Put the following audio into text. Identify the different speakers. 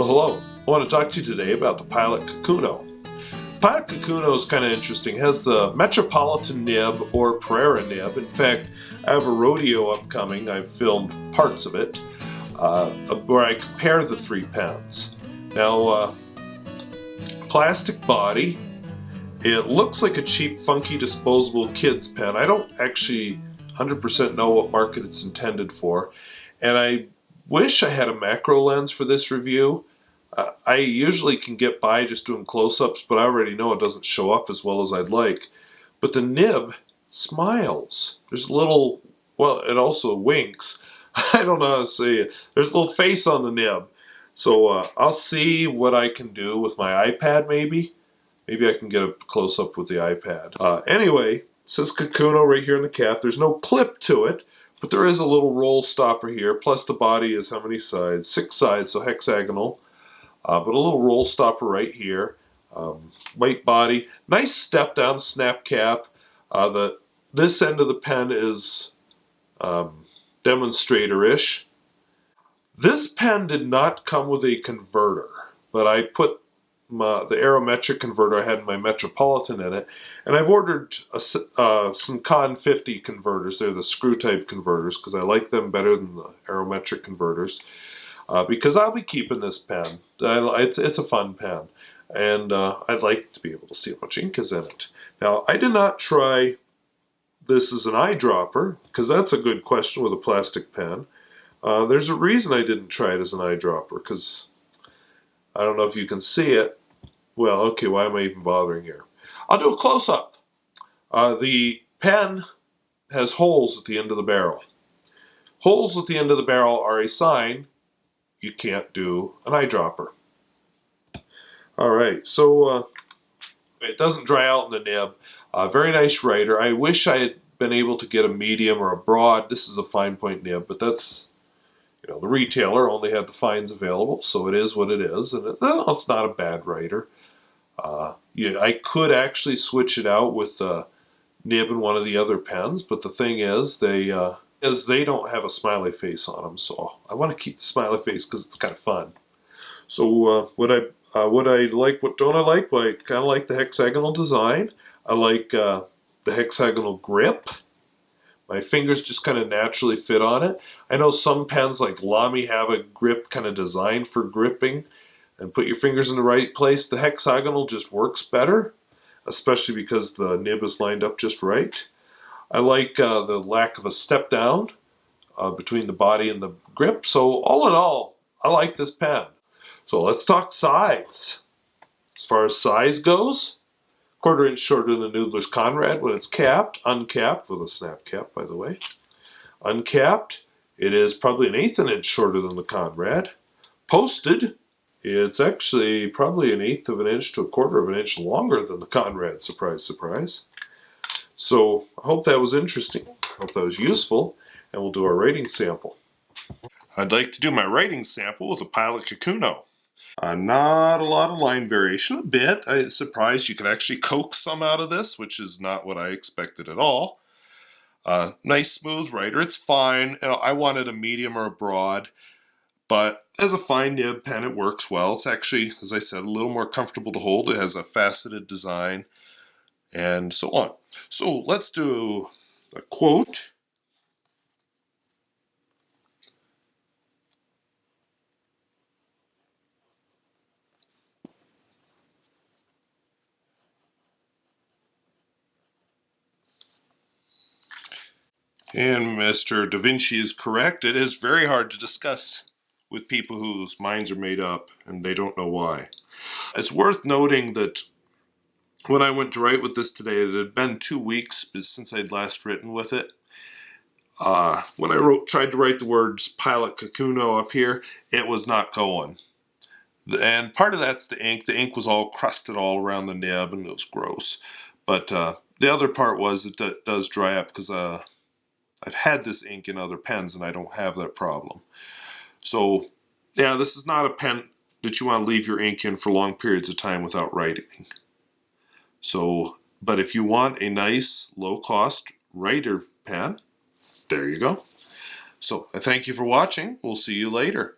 Speaker 1: Well, hello. I want to talk to you today about the Pilot Kaku. Pilot Kaku is kind of interesting. It has the Metropolitan nib or Prera nib. In fact, I have a rodeo upcoming. I've filmed parts of it where I compare the three pens. Now, plastic body. It looks like a cheap, funky, disposable kid's pen. I don't actually 100% know what market it's intended for, and I wish I had a macro lens for this review. I usually can get by just doing close-ups, but I already know it doesn't show up as well as I'd like. But the nib smiles. There's a little, well, it also winks. I don't know how to say it. There's a little face on the nib. So I'll see what I can do with my iPad maybe. Maybe I can get a close-up with the iPad. Anyway, it says Kaku right here in the cap. There's no clip to it, but there is a little roll stopper here. Plus the body is how many sides? 6 sides, so hexagonal. But a little roll stopper right here. White body. Nice step-down snap cap. This end of the pen is demonstrator-ish. This pen did not come with a converter, but I put the aerometric converter I had in my Metropolitan in it, and I've ordered some Con 50 converters. They're the screw type converters because I like them better than the aerometric converters, because I'll be keeping this pen. It's a fun pen, and I'd like to be able to see how much ink is in it. Now, I did not try this as an eyedropper because that's a good question with a plastic pen. There's a reason I didn't try it as an eyedropper, because I don't know if you can see it. Well, okay, why am I even bothering here? I'll do a close-up. The pen has holes at the end of the barrel. Holes at the end of the barrel are a sign you can't do an eyedropper. Alright, so it doesn't dry out in the nib. Very nice writer. I wish I had been able to get a medium or a broad. This is a fine point nib, but that's, you know, the retailer only had the fines available, so it is what it is, and it's not a bad writer. Yeah, I could actually switch it out with a nib and one of the other pens, but the thing is, they don't have a smiley face on them, so I want to keep the smiley face because it's kind of fun. So what I like, what don't I like? Well, I kind of like the hexagonal design. I like the hexagonal grip. My fingers just kind of naturally fit on it. I know some pens like Lamy have a grip kind of designed for gripping and put your fingers in the right place. The hexagonal just works better, especially because the nib is lined up just right. I like the lack of a step down between the body and the grip. So all in all, I like this pen. So let's talk size. As far as size goes, 1/4 inch shorter than the Noodler's Conrad when it's capped. Uncapped, with a snap cap, by the way. Uncapped, it is probably 1/8 inch shorter than the Conrad. Posted, it's actually probably 1/8 of an inch to 1/4 of an inch longer than the Conrad. Surprise, surprise. So I hope that was interesting. I hope that was useful, and we'll do our writing sample. I'd like to do my writing sample with a Pilot Kaku. Not a lot of line variation, a bit. I was surprised you could actually coax some out of this, which is not what I expected at all. Nice smooth writer, it's fine. You know, I wanted a medium or a broad, but as a fine nib pen it works well. It's actually, as I said, a little more comfortable to hold. It has a faceted design and so on. So let's do a quote. And Mr. Da Vinci is correct. It is very hard to discuss with people whose minds are made up and they don't know why. It's worth noting that when I went to write with this today, it had been 2 weeks since I'd last written with it. When I tried to write the words Pilot Kaku up here, it was not going. And part of that's the ink. The ink was all crusted all around the nib and it was gross. But the other part was it does dry up because I've had this ink in other pens and I don't have that problem. So yeah, this is not a pen that you want to leave your ink in for long periods of time without writing. So, but if you want a nice low-cost writer pen, there you go. So I thank you for watching. We'll see you later.